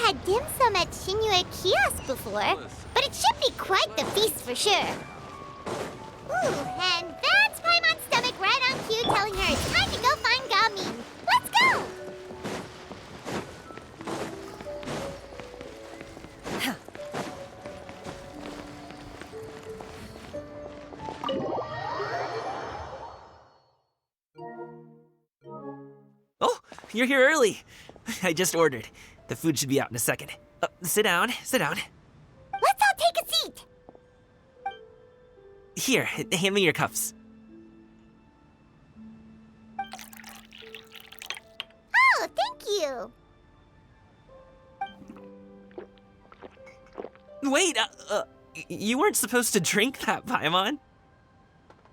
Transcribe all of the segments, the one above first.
had dim sum at Shenhe kiosk before, but it should be quite the feast for sure. Ooh, and that's Paimon's stomach right on cue telling her it's time to go find Gaming. Let's go! Oh, you're here early. I just ordered. The food should be out in a second. Sit down, sit down. Let's all take a seat! Here, hand me your cups. Oh, thank you! Wait, you weren't supposed to drink that, Paimon.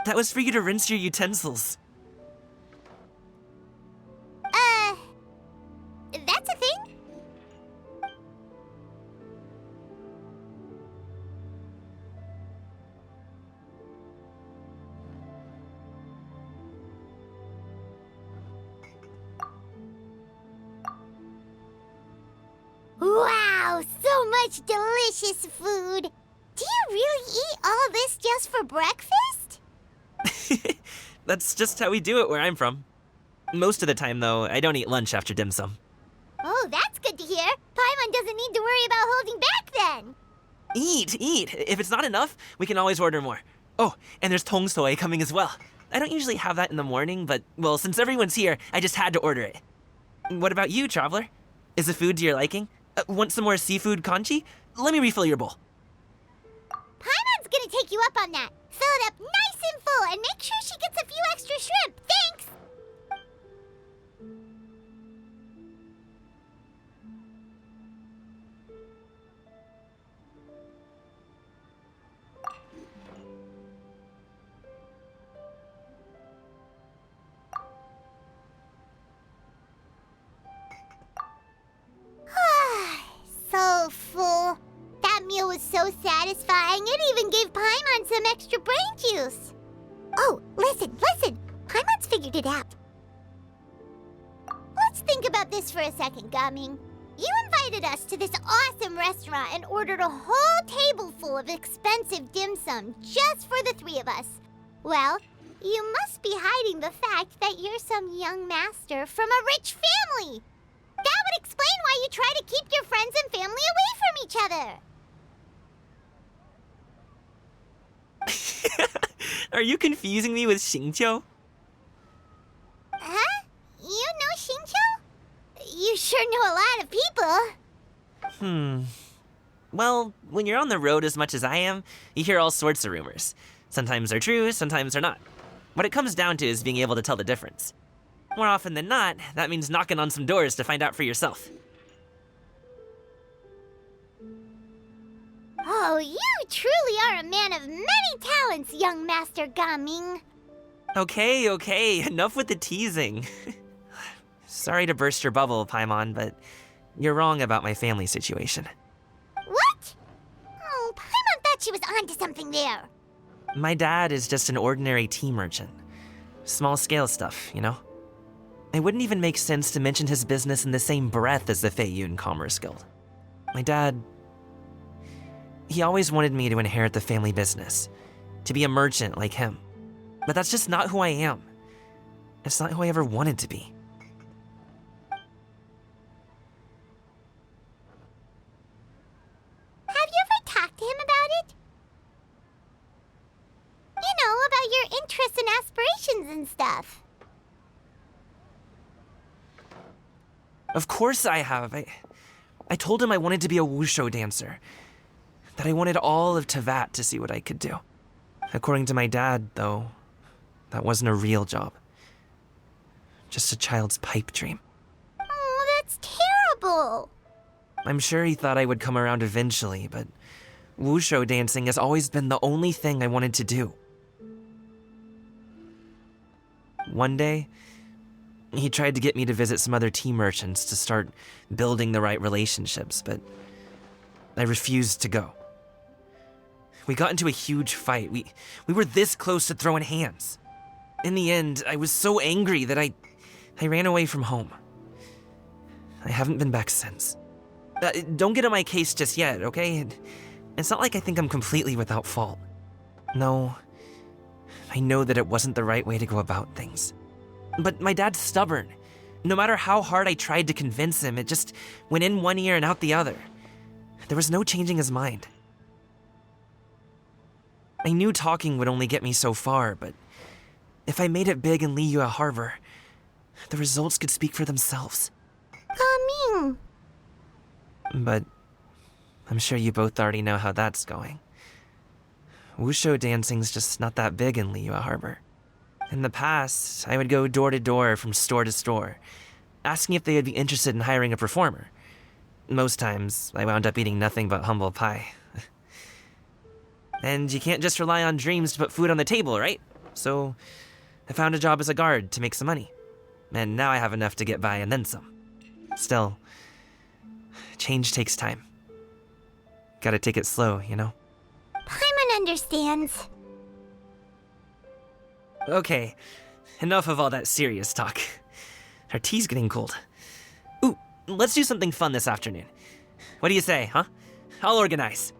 That was for you to rinse your utensils. That's a thing? Wow, so much delicious food! Do you really eat all this just for breakfast? That's just how we do it where I'm from. Most of the time, though, I don't eat lunch after dim sum. Oh, that's good to hear. Paimon doesn't need to worry about holding back then. Eat! If it's not enough, we can always order more. Oh, and there's tong soy coming as well. I don't usually have that in the morning, but, well, since everyone's here, I just had to order it. What about you, traveler? Is the food to your liking? Want some more seafood congee? Let me refill your bowl. Paimon's gonna take you up on that. Fill it up nice and full and make sure she gets a few extra shrimp. Thanks! So full. That meal was so satisfying, it even gave Paimon some extra brain juice. Oh, listen! Paimon's figured it out. Let's think about this for a second, Gaming. You invited us to this awesome restaurant and ordered a whole table full of expensive dim sum just for the three of us. Well, you must be hiding the fact that you're some young master from a rich family. That would explain why you try to keep your friends and family away from each other. Are you confusing me with Xingqiu? Huh? You know Xingqiu? You sure know a lot of people. Well, when you're on the road as much as I am, you hear all sorts of rumors. Sometimes they're true, sometimes they're not. What it comes down to is being able to tell the difference. More often than not, that means knocking on some doors to find out for yourself. Oh, you truly are a man of many talents, young Master Gaming. Okay, enough with the teasing. Sorry to burst your bubble, Paimon, but you're wrong about my family situation. What? Oh, Paimon thought she was onto something there. My dad is just an ordinary tea merchant. Small-scale stuff, you know? It wouldn't even make sense to mention his business in the same breath as the Feiyun Commerce Guild. My dad... he always wanted me to inherit the family business, to be a merchant like him. But that's just not who I am. It's not who I ever wanted to be. Have you ever talked to him about it? You know, about your interests and aspirations and stuff. Of course I have. I told him I wanted to be a wushu dancer. That I wanted all of Teyvat to see what I could do. According to my dad, though, that wasn't a real job. Just a child's pipe dream. Oh, that's terrible. I'm sure he thought I would come around eventually, but wushu dancing has always been the only thing I wanted to do. One day, he tried to get me to visit some other tea merchants to start building the right relationships, but I refused to go. We got into a huge fight. We were this close to throwing hands. In the end, I was so angry that I ran away from home. I haven't been back since. Don't get on my case just yet, okay? It's not like I think I'm completely without fault. No, I know that it wasn't the right way to go about things. But my dad's stubborn. No matter how hard I tried to convince him, it just went in one ear and out the other. There was no changing his mind. I knew talking would only get me so far, but if I made it big in Liyue Harbor, the results could speak for themselves. Gaming. But I'm sure you both already know how that's going. Wushu dancing's just not that big in Liyue Harbor. In the past, I would go door to door from store to store, asking if they would be interested in hiring a performer. Most times, I wound up eating nothing but humble pie. And you can't just rely on dreams to put food on the table, right? So I found a job as a guard to make some money. And now I have enough to get by and then some. Still, change takes time. Gotta take it slow, you know? Paimon understands. Okay, enough of all that serious talk. Our tea's getting cold. Ooh, let's do something fun this afternoon. What do you say, huh? I'll organize.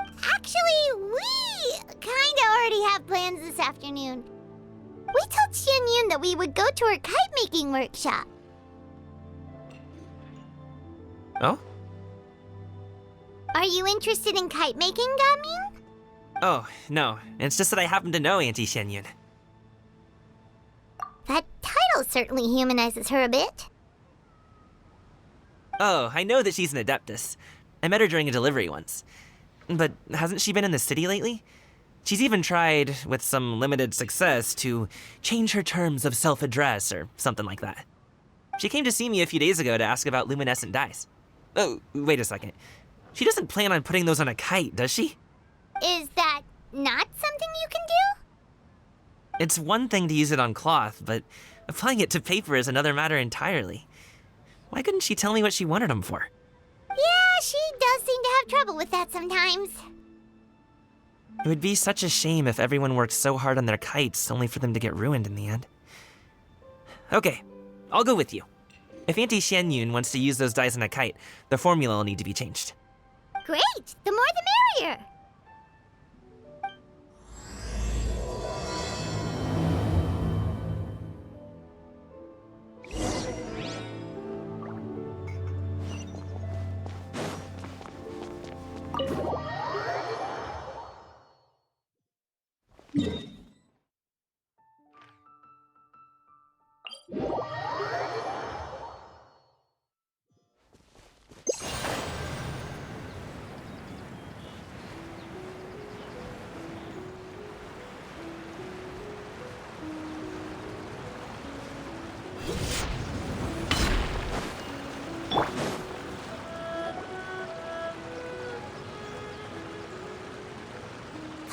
Actually, we kinda already have plans this afternoon. We told Xianyun that we would go to her kite-making workshop. Oh? Are you interested in kite-making, Gaming? Oh, no. It's just that I happen to know Auntie Shenyun. That title certainly humanizes her a bit. Oh, I know that she's an adeptus. I met her during a delivery once. But hasn't she been in the city lately? She's even tried, with some limited success, to change her terms of self-address or something like that. She came to see me a few days ago to ask about luminescent dyes. Oh, wait a second. She doesn't plan on putting those on a kite, does she? Is that not something you can do? It's one thing to use it on cloth, but applying it to paper is another matter entirely. Why couldn't she tell me what she wanted them for? Yeah, she does seem to have trouble with that sometimes. It would be such a shame if everyone worked so hard on their kites only for them to get ruined in the end. Okay, I'll go with you. If Auntie Shenyun wants to use those dyes on a kite, the formula will need to be changed. Great! The more the merrier!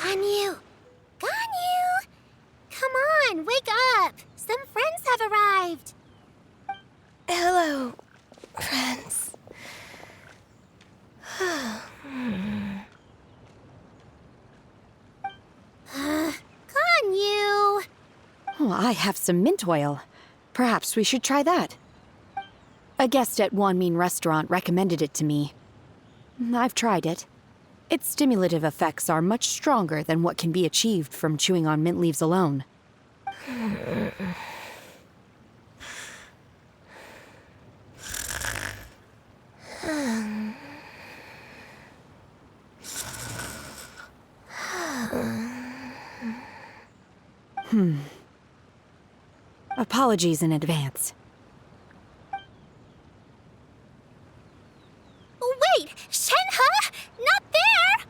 Ganyu! Ganyu! Come on, wake up! Some friends have arrived! Hello, friends. Ganyu! Oh, I have some mint oil. Perhaps we should try that. A guest at Wanmin restaurant recommended it to me. I've tried it. Its stimulative effects are much stronger than what can be achieved from chewing on mint leaves alone. Apologies in advance. Wait! Shenhe! Not there!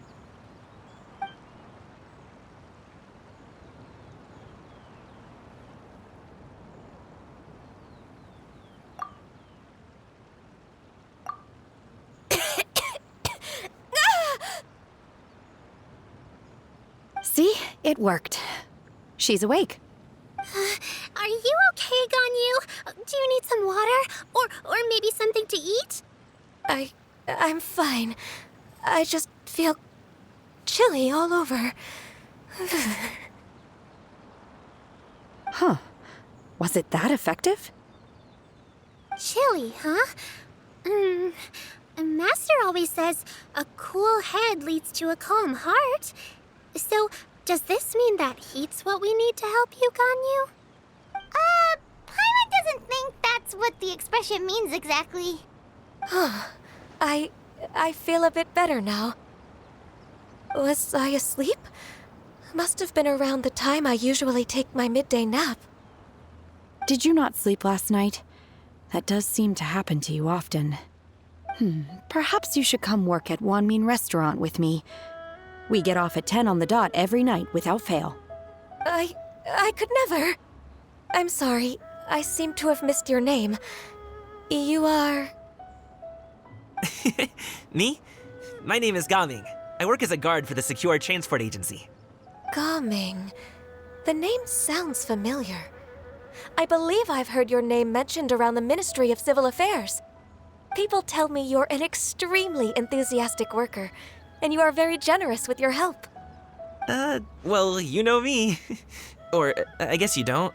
See? It worked. She's awake. Are you okay, Ganyu? Do you need some water? Or maybe something to eat? I'm fine. I just feel chilly all over. Huh. Was it that effective? Chilly, huh? Master always says a cool head leads to a calm heart. So, does this mean that heat's what we need to help you, Ganyu? Paimon doesn't think that's what the expression means exactly. I feel a bit better now. Was I asleep? Must have been around the time I usually take my midday nap. Did you not sleep last night? That does seem to happen to you often. Perhaps you should come work at Wanmin Restaurant with me. We get off at 10 on the dot every night without fail. I could never. I'm sorry. I seem to have missed your name. You are... Me? My name is Gaming. I work as a guard for the Secure Transport Agency. Gaming. The name sounds familiar. I believe I've heard your name mentioned around the Ministry of Civil Affairs. People tell me you're an extremely enthusiastic worker, and you are very generous with your help. Well, you know me. Or, I guess you don't.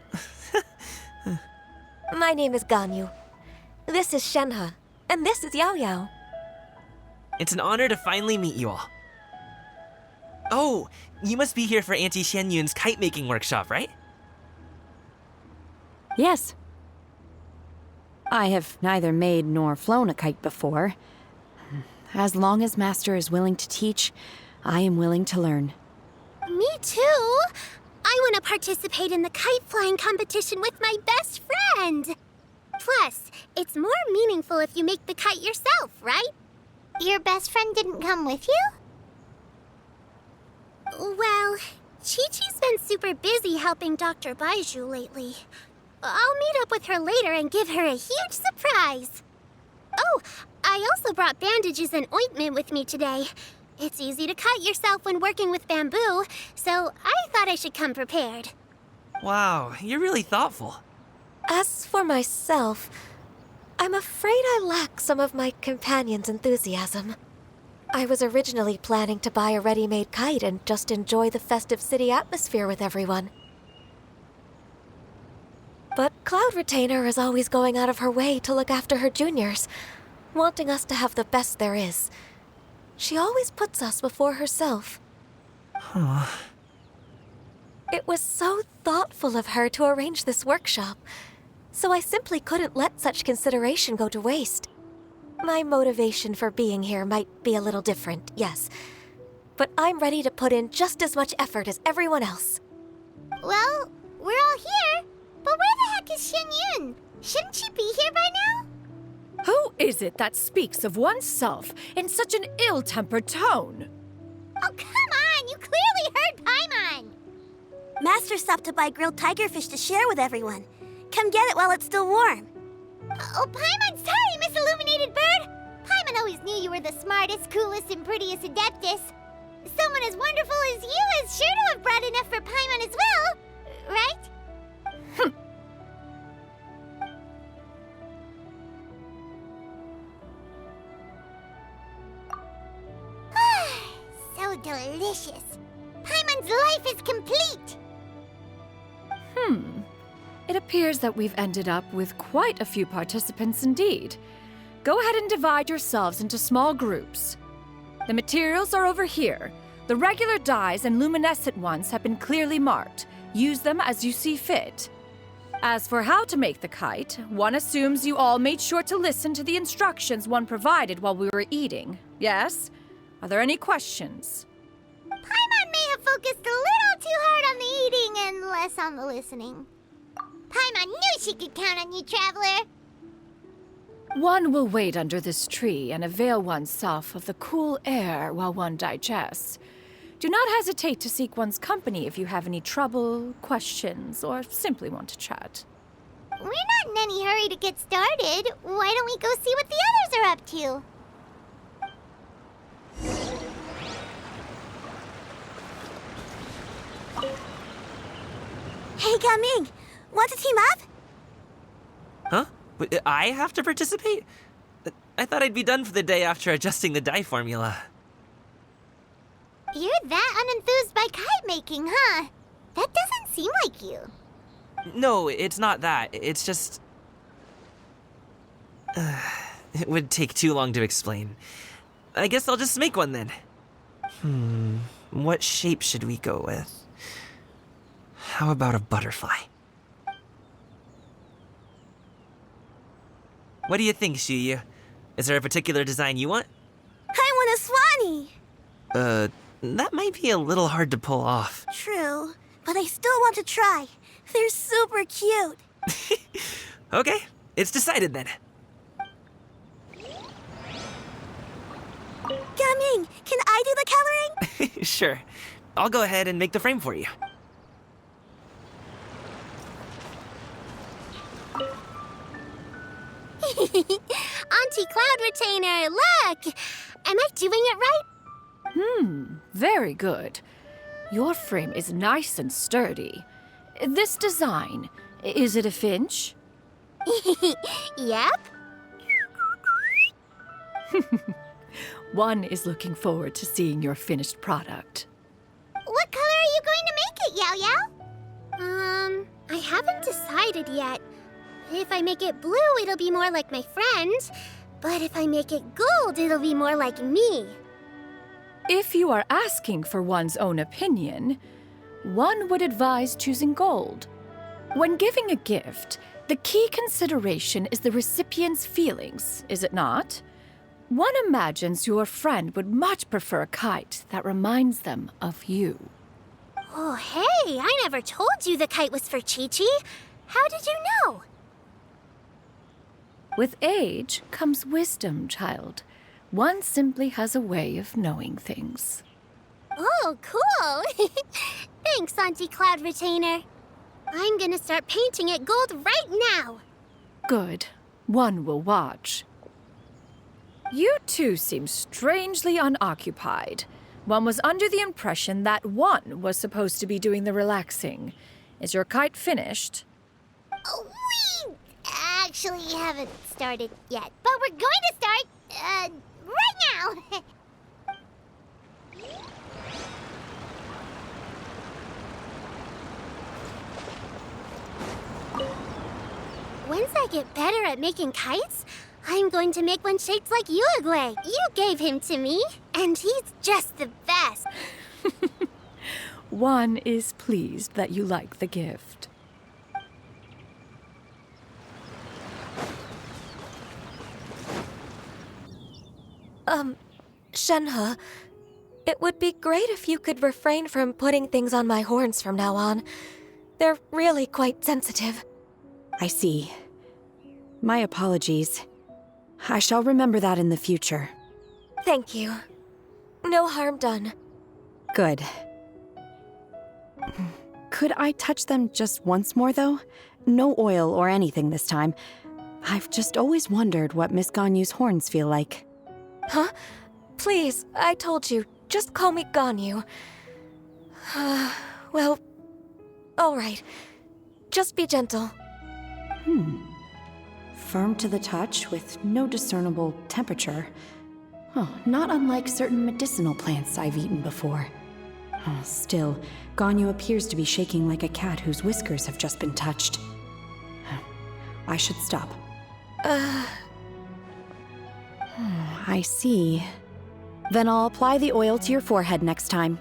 My name is Ganyu. This is Shenhe, and this is Yao Yao. It's an honor to finally meet you all. Oh, you must be here for Auntie Xianyun's kite-making workshop, right? Yes. I have neither made nor flown a kite before. As long as Master is willing to teach, I am willing to learn. Me too. I want to participate in the kite flying competition with my best friend. Plus, it's more meaningful if you make the kite yourself, right? Your best friend didn't come with you? Well, Chi-Chi's been super busy helping Dr. Baiju lately. I'll meet up with her later and give her a huge surprise. Oh, I also brought bandages and ointment with me today. It's easy to cut yourself when working with bamboo, so I thought I should come prepared. Wow, you're really thoughtful. As for myself, I'm afraid I lack some of my companion's enthusiasm. I was originally planning to buy a ready-made kite and just enjoy the festive city atmosphere with everyone. But Cloud Retainer is always going out of her way to look after her juniors, wanting us to have the best there is. She always puts us before herself. Huh. It was so thoughtful of her to arrange this workshop, so I simply couldn't let such consideration go to waste. My motivation for being here might be a little different, yes, but I'm ready to put in just as much effort as everyone else. Well, we're all here, but where the heck is Shenyun? Shouldn't she be here by now? Who is it that speaks of oneself in such an ill-tempered tone? Oh, come on! You clearly heard Paimon! Master stopped to buy grilled tigerfish to share with everyone. Come get it while it's still warm. Oh, Paimon, sorry, Miss Illuminated Bird! Paimon always knew you were the smartest, coolest, and prettiest Adeptus. Someone as wonderful as you is sure to have brought enough for Paimon as well, right? So delicious. Paimon's life is complete! It appears that we've ended up with quite a few participants indeed. Go ahead and divide yourselves into small groups. The materials are over here. The regular dyes and luminescent ones have been clearly marked. Use them as you see fit. As for how to make the kite, one assumes you all made sure to listen to the instructions one provided while we were eating. Yes? Are there any questions? Paimon may have focused a little too hard on the eating and less on the listening. Paimon knew she could count on you, Traveler! One will wait under this tree and avail oneself of the cool air while one digests. Do not hesitate to seek one's company if you have any trouble, questions, or simply want to chat. We're not in any hurry to get started. Why don't we go see what the others are up to? Hey, Gaming! Want to team up? Huh? But I have to participate? I thought I'd be done for the day after adjusting the dye formula. You're that unenthused by kite making, huh? That doesn't seem like you. No, it's not that. It's just... It would take too long to explain. I guess I'll just make one then. What shape should we go with? How about a butterfly? What do you think, Shuyu? Is there a particular design you want? I want a swanee! That might be a little hard to pull off. True, but I still want to try. They're super cute. Okay, it's decided then. Gaming, can I do the coloring? Sure. I'll go ahead and make the frame for you. Auntie Cloud Retainer, look! Am I doing it right? Very good. Your frame is nice and sturdy. This design, is it a finch? Yep. One is looking forward to seeing your finished product. What color are you going to make it, Yao Yao? I haven't decided yet. If I make it blue, it'll be more like my friend. But if I make it gold, it'll be more like me. If you are asking for one's own opinion, one would advise choosing gold. When giving a gift, the key consideration is the recipient's feelings, is it not? One imagines your friend would much prefer a kite that reminds them of you. Oh, hey, I never told you the kite was for Chi-Chi. How did you know? With age comes wisdom, child. One simply has a way of knowing things. Oh, cool. Thanks, Auntie Cloud Retainer. I'm gonna start painting it gold right now. Good. One will watch. You two seem strangely unoccupied. One was under the impression that one was supposed to be doing the relaxing. Is your kite finished? Oh, we actually haven't started yet, but we're going to start, right now. Once I get better at making kites, I'm going to make one shaped like Uruguay. You gave him to me, and he's just the best. One is pleased that you like the gift. Shenhe, it would be great if you could refrain from putting things on my horns from now on. They're really quite sensitive. I see. My apologies. I shall remember that in the future. Thank you. No harm done. Good. Could I touch them just once more, though? No oil or anything this time. I've just always wondered what Miss Ganyu's horns feel like. Huh? Please, I told you. Just call me Ganyu. Well, all right. Just be gentle. Firm to the touch with no discernible temperature. Oh, not unlike certain medicinal plants I've eaten before. Oh, still, Ganyu appears to be shaking like a cat whose whiskers have just been touched. I should stop. I see. Then I'll apply the oil to your forehead next time.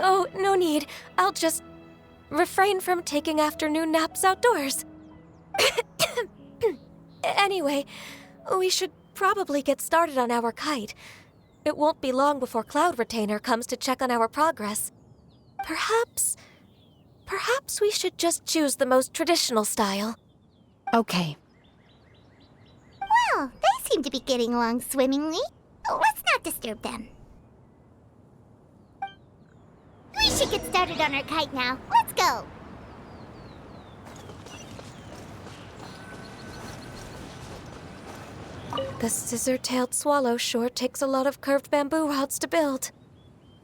Oh, no need. I'll just refrain from taking afternoon naps outdoors. Anyway, we should probably get started on our kite. It won't be long before Cloud Retainer comes to check on our progress. Perhaps we should just choose the most traditional style. Okay. Well, they seem to be getting along swimmingly. Let's not disturb them. We should get started on our kite now. Let's go. The scissor-tailed swallow sure takes a lot of curved bamboo rods to build.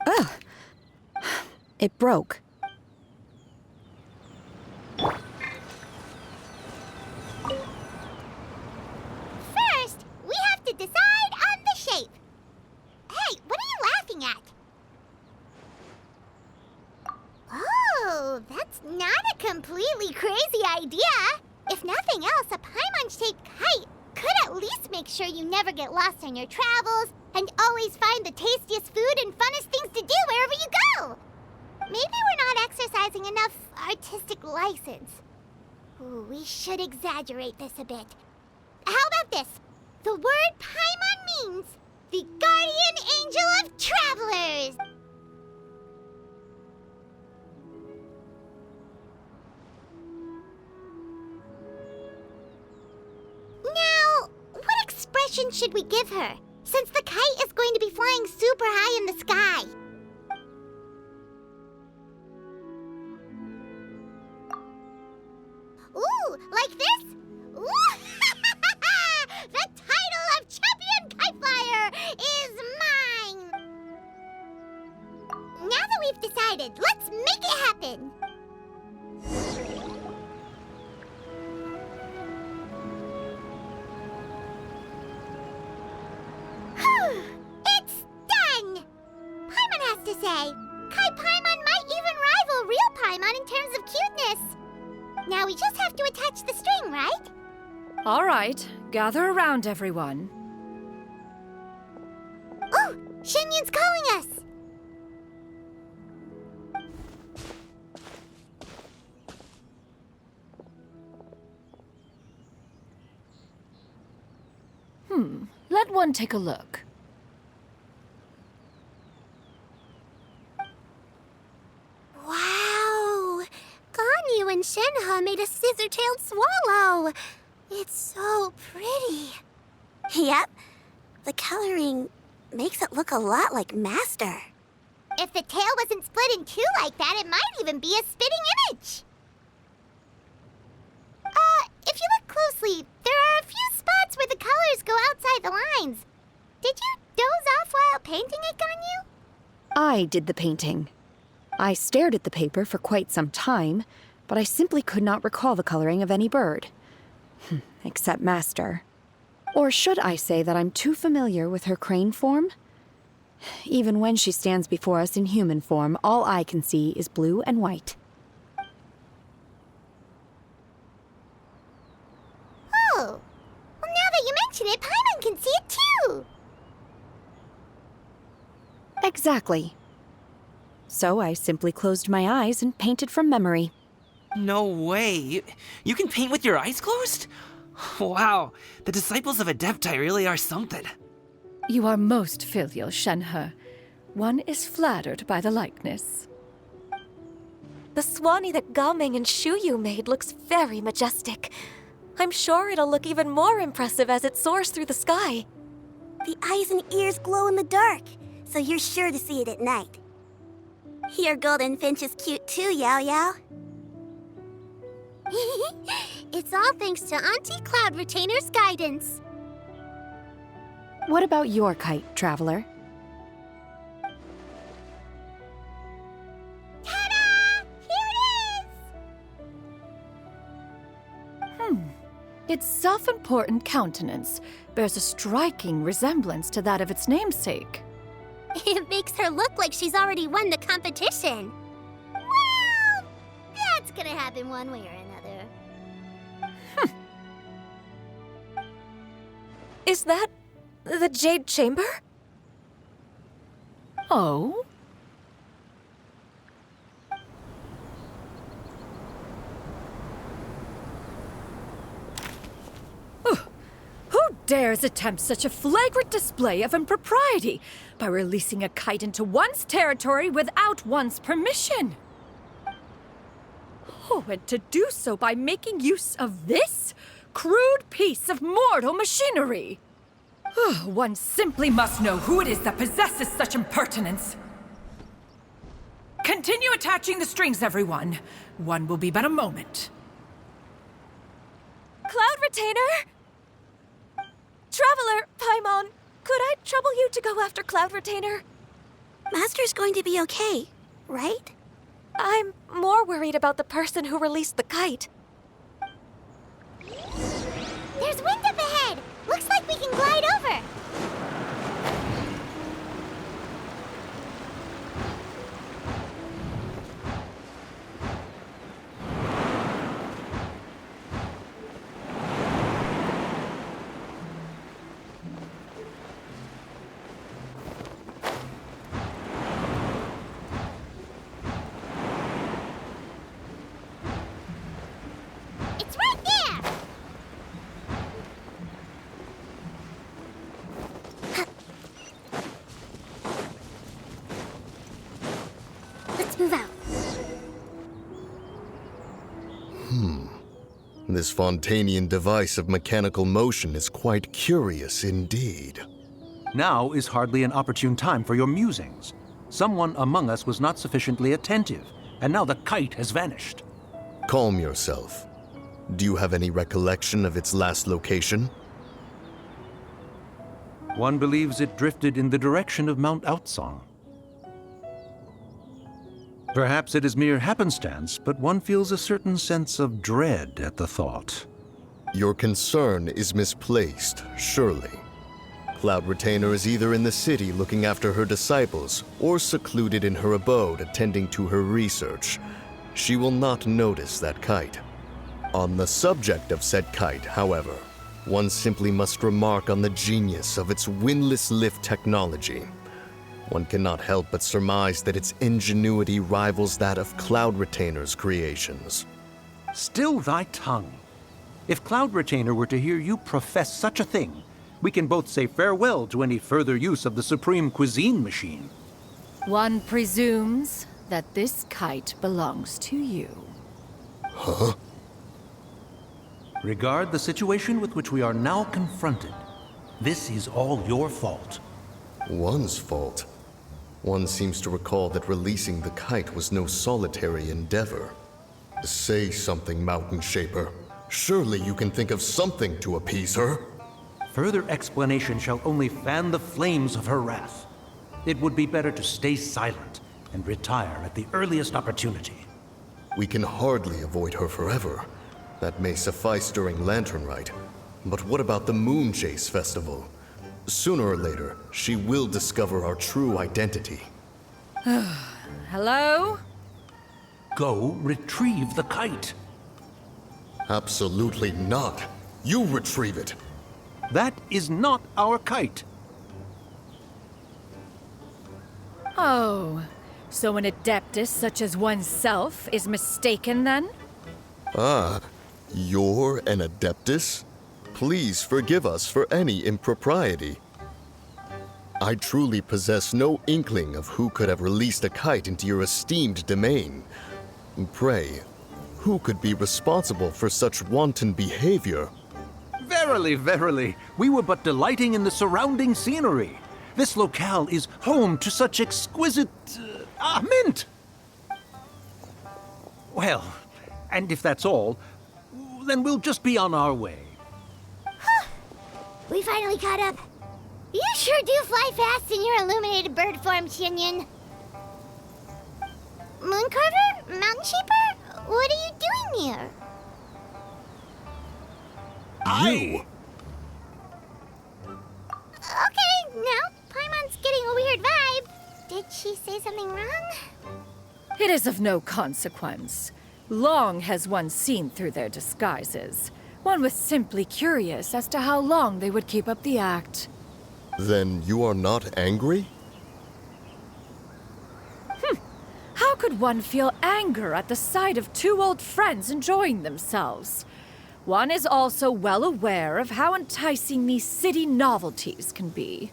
Ugh. It broke. First, we have to decide on the shape. Hey, what are you laughing at? Oh, that's not a completely crazy idea. If nothing else, a Paimon-shaped kite could at least make sure you never get lost on your travels and always find the tastiest food and funnest things to do wherever you go. Maybe we're not exercising enough artistic license. Ooh, we should exaggerate this a bit. How about this? The word Paimon means the guardian angel of travelers. Now, what expression should we give her, since the kite is going to be flying super high in the sky? Ooh, like this? Ooh! The title of Champion Kite Flyer is mine! Now that we've decided, let's make it happen! It's done! Paimon has to say, Kite Paimon might even rival real Paimon in terms of cuteness. Now we just have to attach the string, right? All right, gather around, everyone. Oh, Shenyun's calling us! Let one take a look. Wow! Ganyu and Shenhe made a scissor-tailed swallow. It's so pretty. Yep. The coloring makes it look a lot like Master. If the tail wasn't split in two like that, it might even be a spitting image. If you look closely, there are a few spots where the colors go outside the lines. Did you doze off while painting it, Ganyu? I did the painting. I stared at the paper for quite some time, but I simply could not recall the coloring of any bird. Except Master. Or should I say that I'm too familiar with her crane form? Even when she stands before us in human form, all I can see is blue and white. Oh, well, now that you mention it, Paimon can see it too. Exactly. So I simply closed my eyes and painted from memory. No way. You can paint with your eyes closed? Wow, the disciples of Adepti really are something. You are most filial, Shenhe. One is flattered by the likeness. The Swanee that Gaming and Shuyu made looks very majestic. I'm sure it'll look even more impressive as it soars through the sky. The eyes and ears glow in the dark, so you're sure to see it at night. Your golden finch is cute too, Yao Yao. It's all thanks to Auntie Cloud Retainer's guidance. What about your kite, Traveler? Ta-da! Here it is! Its self-important countenance bears a striking resemblance to that of its namesake. It makes her look like she's already won the competition. Well, that's gonna happen one way or another. Is that the Jade Chamber? Oh? Who dares attempt such a flagrant display of impropriety by releasing a kite into one's territory without one's permission? Oh, and to do so by making use of this crude piece of mortal machinery. One simply must know who it is that possesses such impertinence. Continue attaching the strings, everyone. One will be but a moment. Cloud Retainer? Traveler, Paimon, could I trouble you to go after Cloud Retainer? Master's going to be okay, right? I'm more worried about the person who released the kite. There's wind up ahead! Looks like we can glide over! move out. This Fontanian device of mechanical motion is quite curious indeed. Now is hardly an opportune time for your musings. Someone among us was not sufficiently attentive, and now the kite has vanished. Calm yourself. Do you have any recollection of its last location? One believes it drifted in the direction of Mount Outsong. Perhaps it is mere happenstance, but one feels a certain sense of dread at the thought. Your concern is misplaced, surely. Cloud Retainer is either in the city looking after her disciples, or secluded in her abode attending to her research. She will not notice that kite. On the subject of said kite, however, one simply must remark on the genius of its windless lift technology. One cannot help but surmise that its ingenuity rivals that of Cloud Retainer's creations. Still thy tongue. If Cloud Retainer were to hear you profess such a thing, we can both say farewell to any further use of the Supreme Cuisine Machine. One presumes that this kite belongs to you. Huh? Regard the situation with which we are now confronted. This is all your fault. One's fault? One seems to recall that releasing the kite was no solitary endeavor. Say something, Mountain Shaper. Surely you can think of something to appease her. Further explanation shall only fan the flames of her wrath. It would be better to stay silent and retire at the earliest opportunity. We can hardly avoid her forever. That may suffice during Lantern Rite. But what about the Moon Chase Festival? Sooner or later, she will discover our true identity. Hello? Go retrieve the kite. Absolutely not. You retrieve it. That is not our kite. Oh, so an adeptus such as oneself is mistaken then? Ah, you're an Adeptus? Please forgive us for any impropriety. I truly possess no inkling of who could have released a kite into your esteemed domain. Pray, who could be responsible for such wanton behavior? Verily, verily, we were but delighting in the surrounding scenery. This locale is home to such exquisite... mint! Well, and if that's all, then we'll just be on our way. We finally caught up. You sure do fly fast in your illuminated bird form, Shinyan. Mooncarver? Mountain Shaper? What are you doing here? You! Okay, now Paimon's getting a weird vibe. Did she say something wrong? It is of no consequence. Long has one seen through their disguises. One was simply curious as to how long they would keep up the act. Then you are not angry? How could one feel anger at the sight of two old friends enjoying themselves? One is also well aware of how enticing these city novelties can be.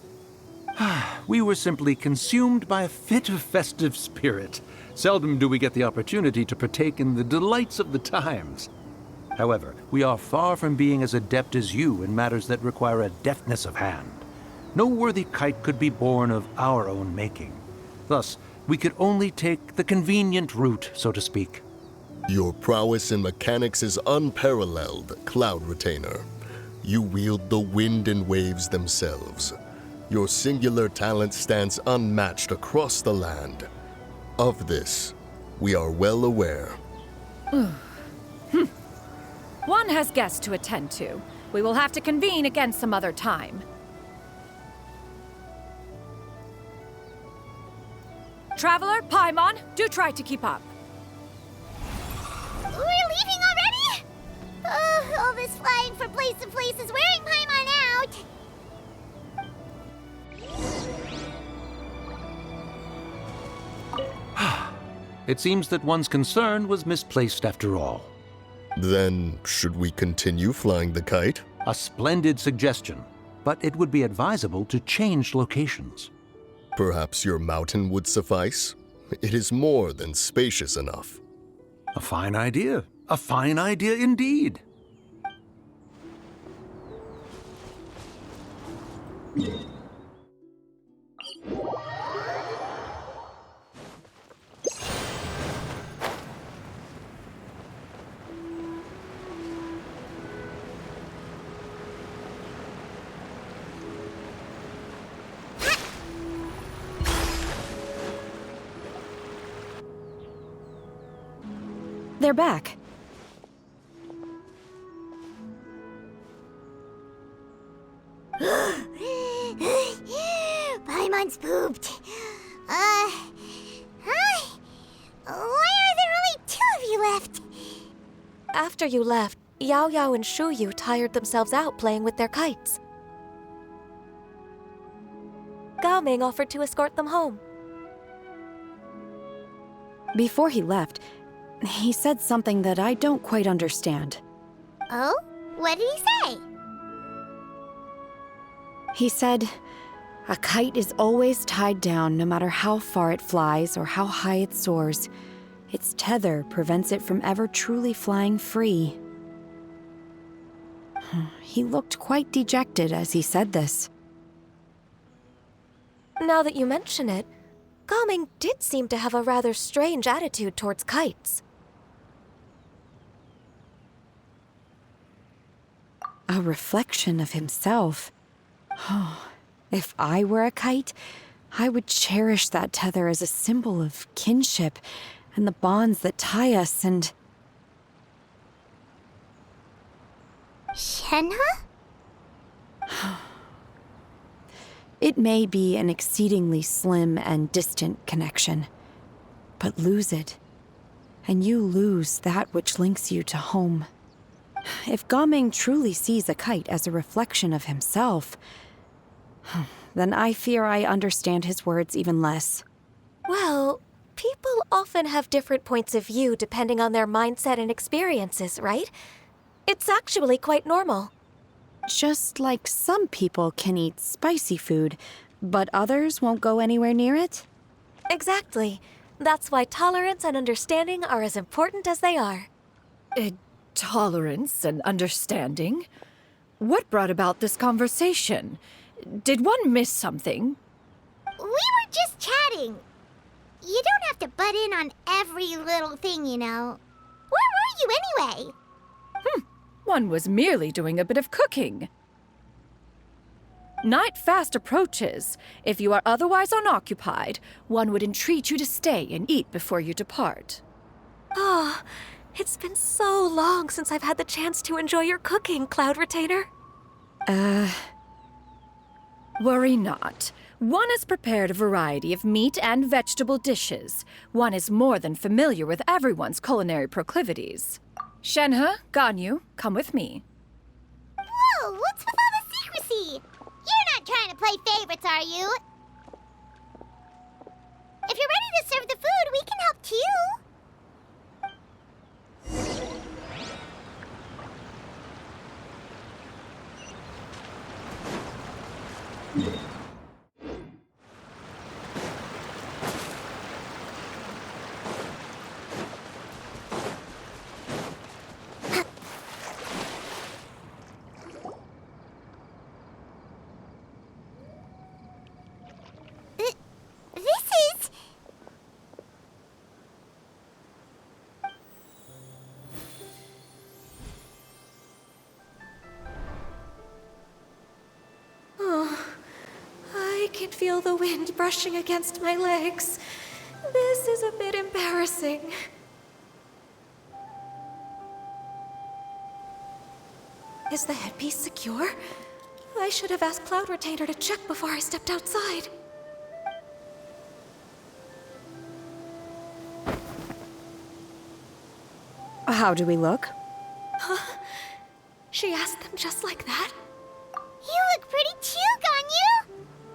We were simply consumed by a fit of festive spirit. Seldom do we get the opportunity to partake in the delights of the times. However, we are far from being as adept as you in matters that require a deftness of hand. No worthy kite could be born of our own making. Thus, we could only take the convenient route, so to speak. Your prowess in mechanics is unparalleled, Cloud Retainer. You wield the wind and waves themselves. Your singular talent stands unmatched across the land. Of this, we are well aware. One has guests to attend to. We will have to convene again some other time. Traveler, Paimon, do try to keep up. We're leaving already? All this flying from place to place is wearing Paimon out. It seems that one's concern was misplaced after all. Then, should we continue flying the kite? A splendid suggestion, but it would be advisable to change locations. Perhaps your mountain would suffice? It is more than spacious enough. A fine idea. A fine idea indeed. They're back. Paimon's pooped. Hi. Why are there only 2 of you left? After you left, Yao Yao and Shu Yu tired themselves out playing with their kites. Gao Ming offered to escort them home. Before he left, he said something that I don't quite understand. Oh? What did he say? He said, a kite is always tied down no matter how far it flies or how high it soars. Its tether prevents it from ever truly flying free. He looked quite dejected as he said this. Now that you mention it, Gao Ming did seem to have a rather strange attitude towards kites. A reflection of himself. Oh, if I were a kite, I would cherish that tether as a symbol of kinship and the bonds that tie us and... Shenhe? It may be an exceedingly slim and distant connection, but lose it, and you lose that which links you to home. If Gao Ming truly sees a kite as a reflection of himself, then I fear I understand his words even less. Well, people often have different points of view depending on their mindset and experiences, right? It's actually quite normal. Just like some people can eat spicy food, but others won't go anywhere near it? Exactly. That's why tolerance and understanding are as important as they are. Tolerance and understanding? What brought about this conversation? Did one miss something? We were just chatting. You don't have to butt in on every little thing, you know. Where were you anyway? One was merely doing a bit of cooking. Night fast approaches. If you are otherwise unoccupied, one would entreat you to stay and eat before you depart. Oh, it's been so long since I've had the chance to enjoy your cooking, Cloud Retainer. Worry not. One has prepared a variety of meat and vegetable dishes. One is more than familiar with everyone's culinary proclivities. Shenhe, Ganyu, come with me. Whoa, what's with all the secrecy? You're not trying to play favorites, are you? If you're ready to serve the food, we can help too. I can feel the wind brushing against my legs. This is a bit embarrassing. Is the headpiece secure? I should have asked Cloud Retainer to check before I stepped outside. How do we look? She asked them just like that? You look pretty too, Ganyu!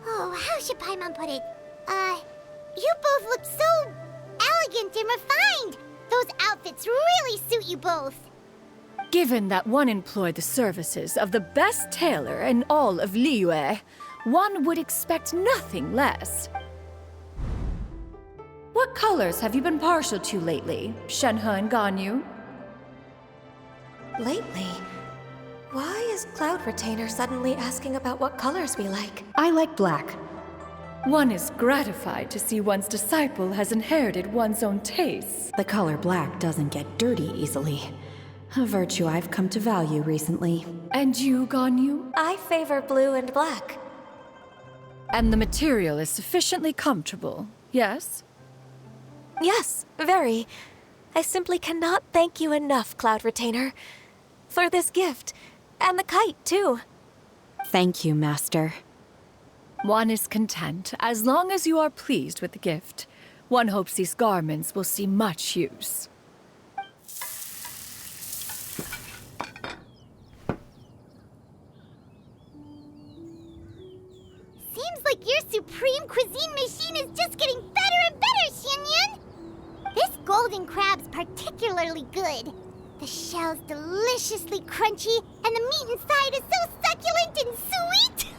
Oh, how should Paimon put it? You both look so elegant and refined! Those outfits really suit you both. Given that one employed the services of the best tailor in all of Liyue, one would expect nothing less. What What colors have you been partial to lately, Shenhe and Ganyu? Lately? Why is Cloud Retainer suddenly asking about what colors we like? I like black. One is gratified to see one's disciple has inherited one's own tastes. The color black doesn't get dirty easily. A virtue I've come to value recently. And you, Ganyu? I favor blue and black. And the material is sufficiently comfortable, yes? Yes, very. I simply cannot thank you enough, Cloud Retainer, for this gift. And the kite, too. Thank you, Master. One is content, as long as you are pleased with the gift. One hopes these garments will see much use. Seems like your supreme cuisine machine is just getting better and better, Xinyun! This golden crab's particularly good. The shell's deliciously crunchy, and the meat inside is so succulent and sweet!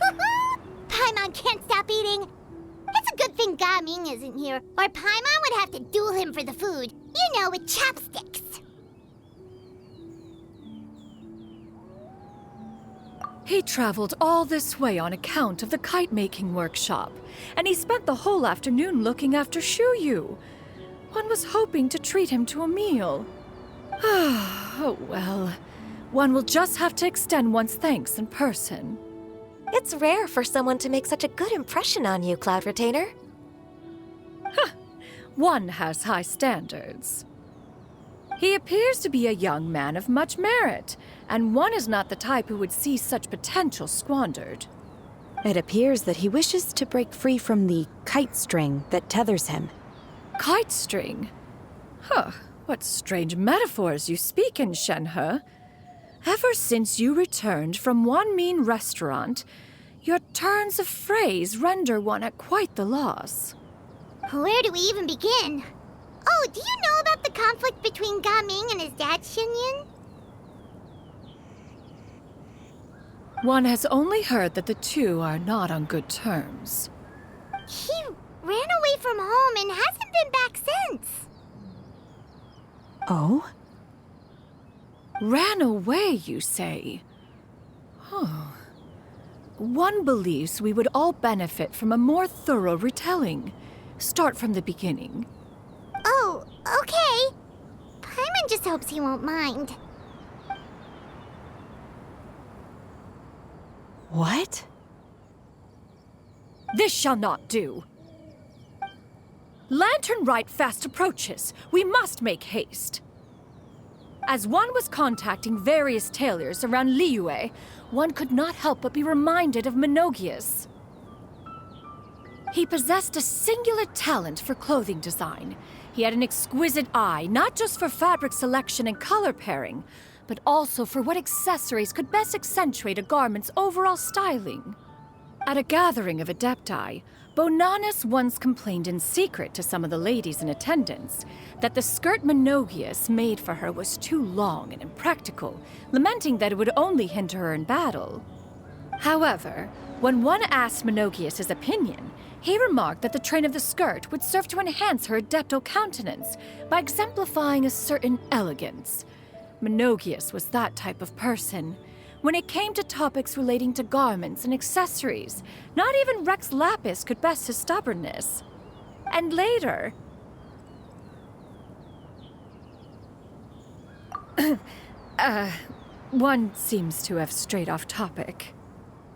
Paimon can't stop eating. It's a good thing Gaming isn't here, or Paimon would have to duel him for the food. You know, with chopsticks. He traveled all this way on account of the kite-making workshop, and he spent the whole afternoon looking after Shuyu. One was hoping to treat him to a meal. Oh well, one will just have to extend one's thanks in person. It's rare for someone to make such a good impression on you, Cloud Retainer. One has high standards. He appears to be a young man of much merit, and one is not the type who would see such potential squandered. It appears that he wishes to break free from the kite string that tethers him. Kite string? Huh, what strange metaphors you speak in, Shenhe. Ever since you returned from one mean restaurant, your turns of phrase render one at quite the loss. Where do we even begin? Oh, do you know about the conflict between Gaming and his dad, Xinyun? One has only heard that the two are not on good terms. He ran away from home and hasn't been back since. Oh? Ran away, you say? Oh. One believes we would all benefit from a more thorough retelling. Start from the beginning. Oh, okay. Paimon just hopes he won't mind. What? This shall not do. Lantern Rite fast approaches. We must make haste. As one was contacting various tailors around Liyue, one could not help but be reminded of Menogius. He possessed a singular talent for clothing design. He had an exquisite eye, not just for fabric selection and color pairing, but also for what accessories could best accentuate a garment's overall styling. At a gathering of Adepti, Bonanis once complained in secret to some of the ladies in attendance that the skirt Menogius made for her was too long and impractical, lamenting that it would only hinder her in battle. However, when one asked Menogius his opinion, he remarked that the train of the skirt would serve to enhance her adeptal countenance by exemplifying a certain elegance. Menogius was that type of person. When it came to topics relating to garments and accessories, not even Rex Lapis could best his stubbornness. And later... one seems to have strayed off topic.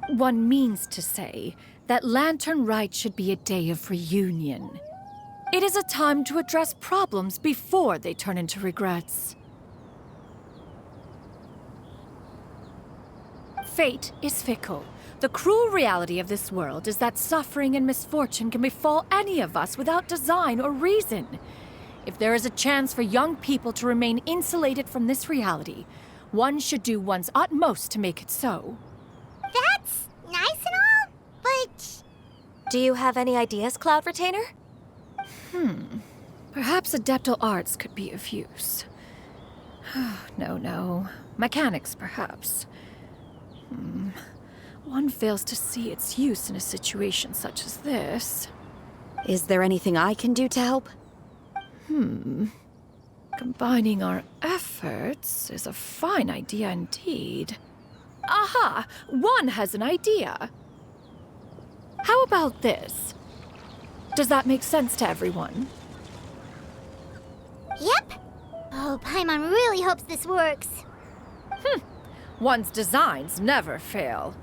One means to say that Lantern Rite should be a day of reunion. It is a time to address problems before they turn into regrets. Fate is fickle. The cruel reality of this world is that suffering and misfortune can befall any of us without design or reason. If there is a chance for young people to remain insulated from this reality, one should do one's utmost to make it so. That's nice and all, but... Do you have any ideas, Cloud Retainer? Perhaps adeptal arts could be of use. No. Mechanics, perhaps. One fails to see its use in a situation such as this. Is there anything I can do to help? Combining our efforts is a fine idea indeed. Aha! One has an idea. How about this? Does that make sense to everyone? Yep. Oh, Paimon really hopes this works. One's designs never fail.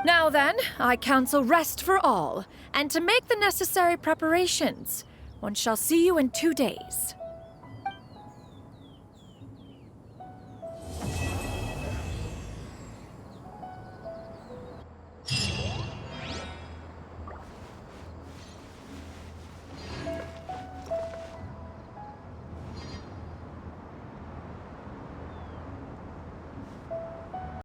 Now then, I counsel rest for all, and to make the necessary preparations. One shall see you in 2 days.